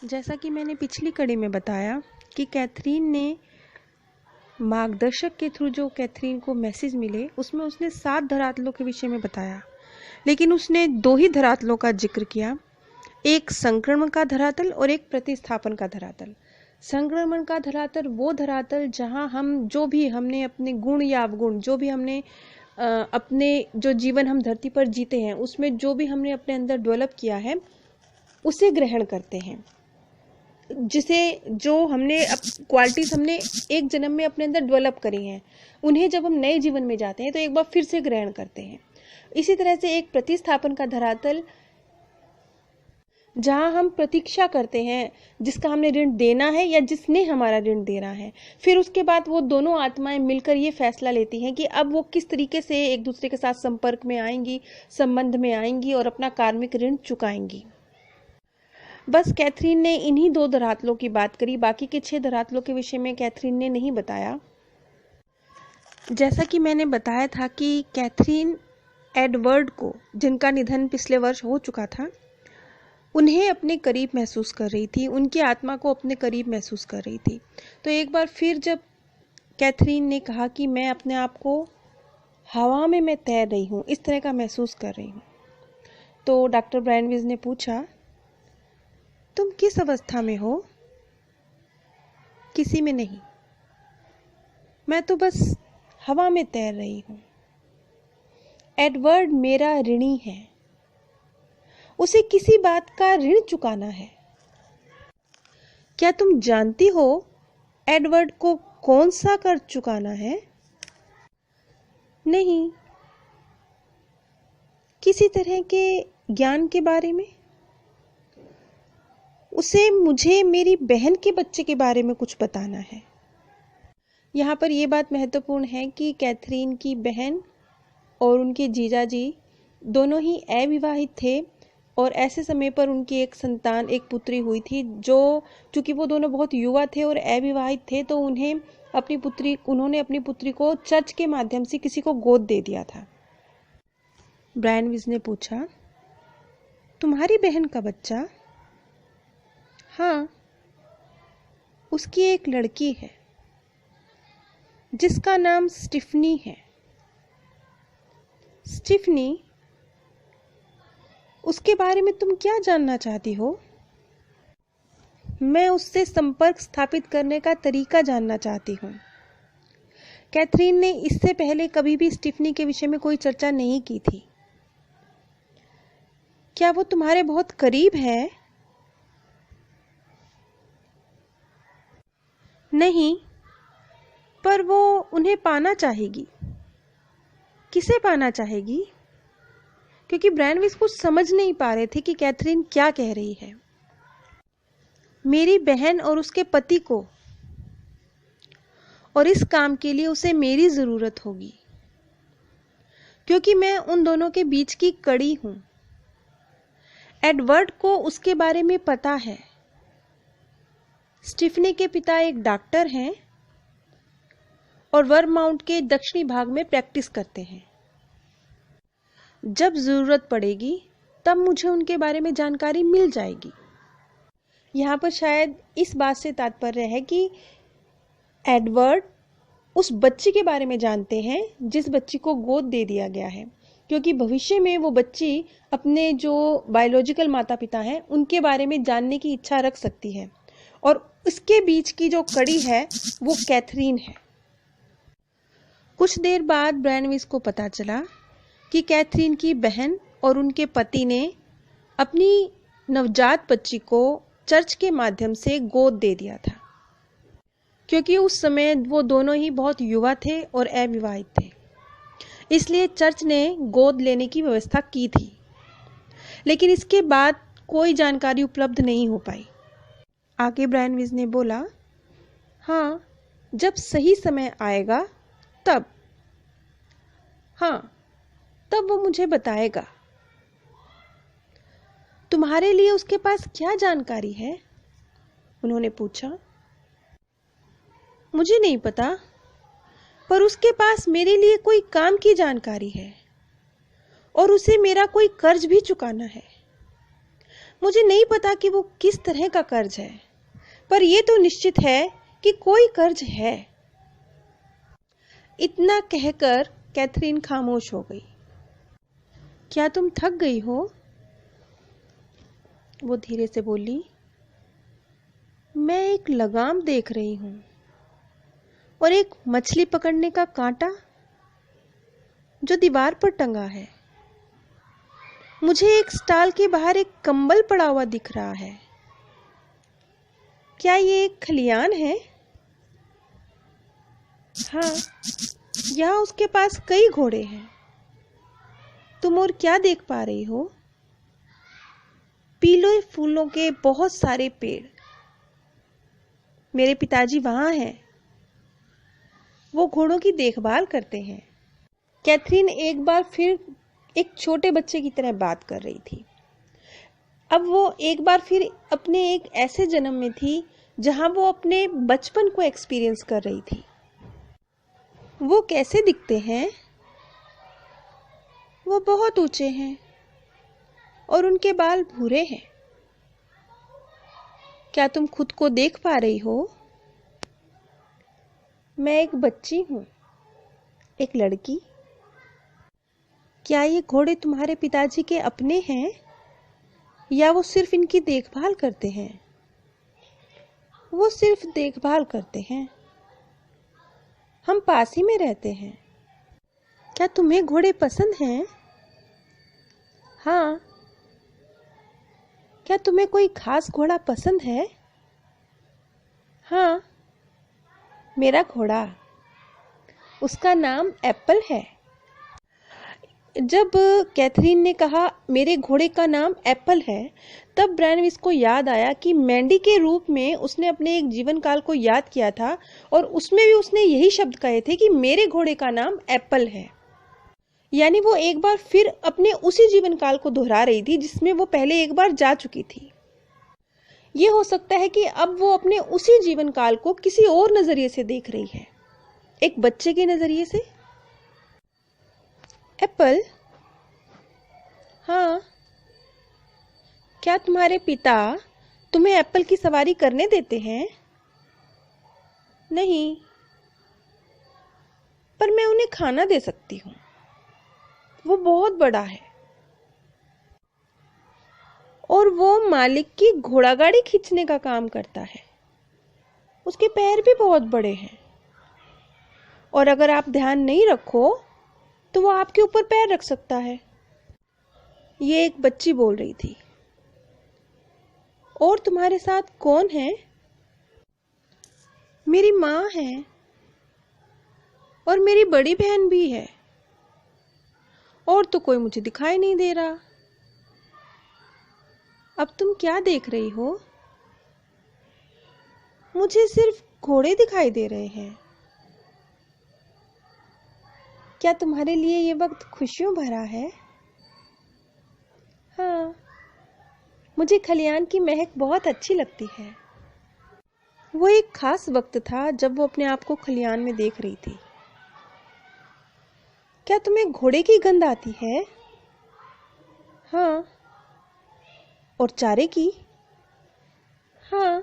जैसा कि मैंने पिछली कड़ी में बताया कि कैथरीन ने मार्गदर्शक के थ्रू जो कैथरीन को मैसेज मिले उसमें उसने 7 धरातलों के विषय में बताया, लेकिन उसने 2 ही धरातलों का जिक्र किया, एक संक्रमण का धरातल और एक प्रतिस्थापन का धरातल। संक्रमण का धरातल वो धरातल जहां हम जो भी हमने अपने गुण या अवगुण जो भी हमने अपने जो जीवन हम धरती पर जीते हैं उसमें जो भी हमने अपने अंदर डेवलप किया है उसे ग्रहण करते हैं, जिसे जो हमने क्वालिटीज हमने एक जन्म में अपने अंदर डेवलप करी हैं उन्हें जब हम नए जीवन में जाते हैं तो एक बार फिर से ग्रहण करते हैं। इसी तरह से एक प्रतिस्थापन का धरातल जहां हम प्रतीक्षा करते हैं जिसका हमने ऋण देना है या जिसने हमारा ऋण देना है, फिर उसके बाद वो दोनों आत्माएं मिलकर ये फैसला लेती हैं कि अब वो किस तरीके से एक दूसरे के साथ संपर्क में आएंगी, संबंध में आएंगी और अपना कार्मिक ऋण चुकाएंगी। बस कैथरीन ने इन्हीं 2 धरातलों की बात करी, बाकी के 6 धरातलों के विषय में कैथरीन ने नहीं बताया। जैसा कि मैंने बताया था कि कैथरीन एडवर्ड को, जिनका निधन पिछले वर्ष हो चुका था, उन्हें अपने करीब महसूस कर रही थी, उनकी आत्मा को अपने करीब महसूस कर रही थी। तो एक बार फिर जब कैथरीन ने कहा कि मैं अपने आप को हवा में मैं तैर रही हूँ, इस तरह का महसूस कर रही हूँ, तो डॉक्टर ब्रायनविज ने पूछा, तुम किस अवस्था में हो? किसी में नहीं, मैं तो बस हवा में तैर रही हूं। एडवर्ड मेरा ऋणी है, उसे किसी बात का ऋण चुकाना है। क्या तुम जानती हो एडवर्ड को कौन सा कर चुकाना है? नहीं। किसी तरह के ज्ञान के बारे में? उसे मुझे मेरी बहन के बच्चे के बारे में कुछ बताना है। यहाँ पर यह बात महत्वपूर्ण है कि कैथरीन की बहन और उनके जीजाजी दोनों ही अविवाहित थे और ऐसे समय पर उनकी एक संतान, एक पुत्री हुई थी, जो चूंकि वो दोनों बहुत युवा थे और अविवाहित थे तो उन्होंने अपनी पुत्री को चर्च के माध्यम से किसी को गोद दे दिया था। ब्रायनविज ने पूछा, तुम्हारी बहन का बच्चा? हाँ, उसकी एक लड़की है जिसका नाम स्टीफनी है। स्टीफनी, उसके बारे में तुम क्या जानना चाहती हो? मैं उससे संपर्क स्थापित करने का तरीका जानना चाहती हूँ। कैथरीन ने इससे पहले कभी भी स्टीफनी के विषय में कोई चर्चा नहीं की थी। क्या वो तुम्हारे बहुत करीब है? नहीं, पर वो उन्हें पाना चाहेगी। किसे पाना चाहेगी? क्योंकि ब्रायनविज कुछ समझ नहीं पा रहे थे कि कैथरीन क्या कह रही है। मेरी बहन और उसके पति को, और इस काम के लिए उसे मेरी जरूरत होगी, क्योंकि मैं उन दोनों के बीच की कड़ी हूं। एडवर्ड को उसके बारे में पता है। स्टीफनी के पिता एक डॉक्टर हैं और वर्माउंट के दक्षिणी भाग में प्रैक्टिस करते हैं। जब जरूरत पड़ेगी तब मुझे उनके बारे में जानकारी मिल जाएगी। यहाँ पर शायद इस बात से तात्पर्य है कि एडवर्ड उस बच्ची के बारे में जानते हैं जिस बच्ची को गोद दे दिया गया है, क्योंकि भविष्य में वो बच्ची अपने जो बायोलॉजिकल माता पिता हैं उनके बारे में जानने की इच्छा रख सकती है, और इसके बीच की जो कड़ी है वो कैथरीन है। कुछ देर बाद ब्रायनविज को पता चला कि कैथरीन की बहन और उनके पति ने अपनी नवजात बच्ची को चर्च के माध्यम से गोद दे दिया था, क्योंकि उस समय वो दोनों ही बहुत युवा थे और अविवाहित थे, इसलिए चर्च ने गोद लेने की व्यवस्था की थी। लेकिन इसके बाद कोई जानकारी उपलब्ध नहीं हो पाई। आगे ब्रायनविज ने बोला, हाँ, जब सही समय आएगा तब, हाँ, तब वो मुझे बताएगा। तुम्हारे लिए उसके पास क्या जानकारी है? उन्होंने पूछा। मुझे नहीं पता, पर उसके पास मेरे लिए कोई काम की जानकारी है और उसे मेरा कोई कर्ज भी चुकाना है। मुझे नहीं पता कि वो किस तरह का कर्ज है, पर यह तो निश्चित है कि कोई कर्ज है। इतना कहकर कैथरीन खामोश हो गई। क्या तुम थक गई हो? वो धीरे से बोली। मैं एक लगाम देख रही हूं और एक मछली पकड़ने का कांटा जो दीवार पर टंगा है। मुझे एक स्टॉल के बाहर एक कंबल पड़ा हुआ दिख रहा है। क्या ये एक खलियान है? हाँ, यहाँ उसके पास कई घोड़े हैं। तुम और क्या देख पा रही हो? पीले फूलों के बहुत सारे पेड़। मेरे पिताजी वहां हैं। वो घोड़ों की देखभाल करते हैं। कैथरीन एक बार फिर एक छोटे बच्चे की तरह बात कर रही थी। अब वो एक बार फिर अपने एक ऐसे जन्म में थी जहां वो अपने बचपन को एक्सपीरियंस कर रही थी। वो कैसे दिखते हैं? वो बहुत ऊंचे हैं और उनके बाल भूरे हैं। क्या तुम खुद को देख पा रही हो? मैं एक बच्ची हूं, एक लड़की। क्या ये घोड़े तुम्हारे पिताजी के अपने हैं या वो सिर्फ इनकी देखभाल करते हैं? वो सिर्फ देखभाल करते हैं। हम पास ही में रहते हैं। क्या तुम्हें घोड़े पसंद हैं? हाँ। क्या तुम्हें कोई खास घोड़ा पसंद है? हाँ, मेरा घोड़ा, उसका नाम एप्पल है। जब कैथरीन ने कहा मेरे घोड़े का नाम एप्पल है, तब ब्रैनविस को याद आया कि मैंडी के रूप में उसने अपने एक जीवन काल को याद किया था और उसमें भी उसने यही शब्द कहे थे कि मेरे घोड़े का नाम एप्पल है। यानी वो एक बार फिर अपने उसी जीवन काल को दोहरा रही थी जिसमें वो पहले एक बार जा चुकी थी। ये हो सकता है कि अब वो अपने उसी जीवन काल को किसी और नजरिए से देख रही है, एक बच्चे के नजरिए से। एप्पल, हाँ, क्या तुम्हारे पिता तुम्हें एप्पल की सवारी करने देते हैं? नहीं, पर मैं उन्हें खाना दे सकती हूँ। वो बहुत बड़ा है और वो मालिक की घोड़ा गाड़ी खींचने का काम करता है। उसके पैर भी बहुत बड़े हैं और अगर आप ध्यान नहीं रखो तो वो आपके ऊपर पैर रख सकता है। ये एक बच्ची बोल रही थी। और तुम्हारे साथ कौन है? मेरी माँ है और मेरी बड़ी बहन भी है। और तो कोई मुझे दिखाई नहीं दे रहा। अब तुम क्या देख रही हो? मुझे सिर्फ घोड़े दिखाई दे रहे हैं। क्या तुम्हारे लिए ये वक्त खुशियों भरा है? हाँ, मुझे खलियान की महक बहुत अच्छी लगती है। वो एक खास वक्त था जब वो अपने आप को खलियान में देख रही थी। क्या तुम्हें घोड़े की गंध आती है? हाँ। और चारे की? हाँ।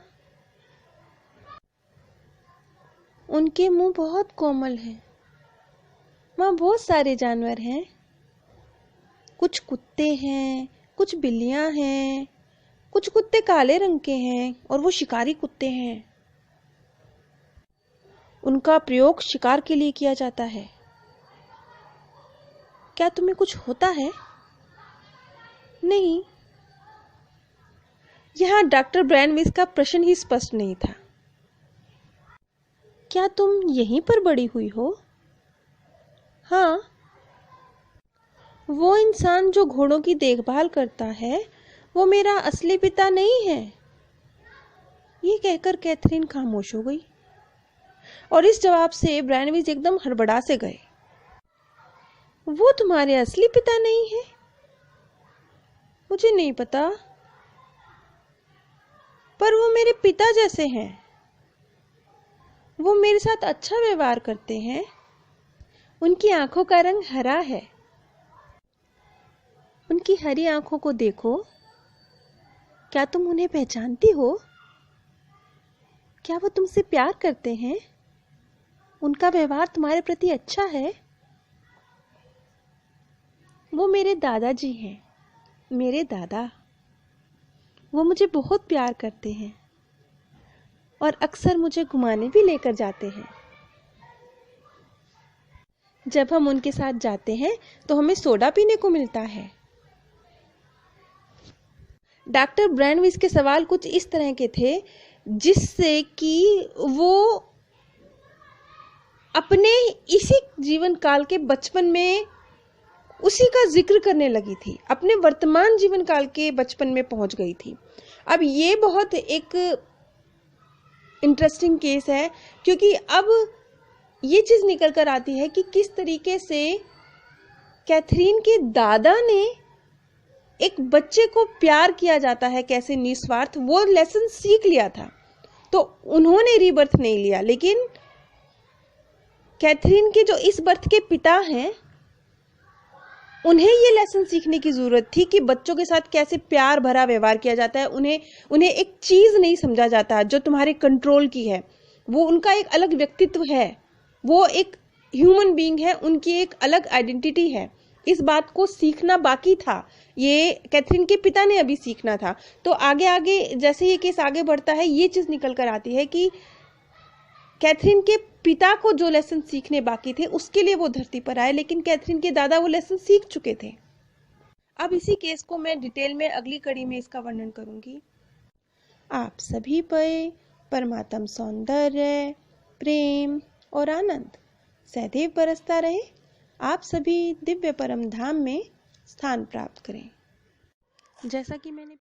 उनके मुंह बहुत कोमल हैं। वहाँ बहुत सारे जानवर हैं। कुछ कुत्ते हैं, कुछ बिल्लियां हैं, कुछ कुत्ते काले रंग के हैं और वो शिकारी कुत्ते हैं। उनका प्रयोग शिकार के लिए किया जाता है। क्या तुम्हें कुछ होता है? नहीं। यहाँ डॉक्टर ब्रैनविस का प्रश्न ही स्पष्ट नहीं था। क्या तुम यहीं पर बड़ी हुई हो? हाँ। वो इंसान जो घोड़ों की देखभाल करता है वो मेरा असली पिता नहीं है। ये कहकर कैथरीन खामोश हो गई और इस जवाब से ब्रैनविस एकदम हड़बड़ा से गए। वो तुम्हारे असली पिता नहीं है? मुझे नहीं पता, पर वो मेरे पिता जैसे हैं। वो मेरे साथ अच्छा व्यवहार करते हैं। उनकी आंखों का रंग हरा है। उनकी हरी आंखों को देखो। क्या तुम उन्हें पहचानती हो? क्या वो तुमसे प्यार करते हैं? उनका व्यवहार तुम्हारे प्रति अच्छा है? वो मेरे दादाजी हैं, मेरे दादा। वो मुझे बहुत प्यार करते हैं और अक्सर मुझे घुमाने भी लेकर जाते हैं। जब हम उनके साथ जाते हैं तो हमें सोडा पीने को मिलता है। डॉक्टर ब्रैनविस के सवाल कुछ इस तरह के थे जिससे कि वो अपने इसी जीवन काल के बचपन में उसी का जिक्र करने लगी थी, अपने वर्तमान जीवन काल के बचपन में पहुंच गई थी। अब ये बहुत एक इंटरेस्टिंग केस है क्योंकि अब ये चीज निकल कर आती है कि किस तरीके से कैथरीन के दादा ने एक बच्चे को प्यार किया जाता है कैसे निस्वार्थ, वो लेसन सीख लिया था। तो उन्होंने रीबर्थ नहीं लिया, लेकिन कैथरीन के जो इस बर्थ के पिता हैं उन्हें ये लेसन सीखने की जरूरत थी कि बच्चों के साथ कैसे प्यार भरा व्यवहार किया जाता है। उन्हें एक चीज नहीं समझा जाता जो तुम्हारे कंट्रोल की है। वो उनका एक अलग व्यक्तित्व है, वो एक ह्यूमन बीइंग है, उनकी एक अलग आइडेंटिटी है। इस बात को सीखना बाकी था, ये कैथरीन के पिता ने अभी सीखना था। तो आगे आगे जैसे ये केस आगे बढ़ता है ये चीज निकल कर आती है कि कैथरीन के पिता को जो लेसन सीखने बाकी थे उसके लिए वो धरती पर आए, लेकिन कैथरीन के दादा वो लेसन सीख चुके थे। अब इसी केस को मैं डिटेल में अगली कड़ी में इसका वर्णन करूंगी। आप सभी पे परमात्म सौंदर्य, प्रेम और आनंद सदैव बरसता रहे। आप सभी दिव्य परम धाम में स्थान प्राप्त करें। जैसा कि मैंने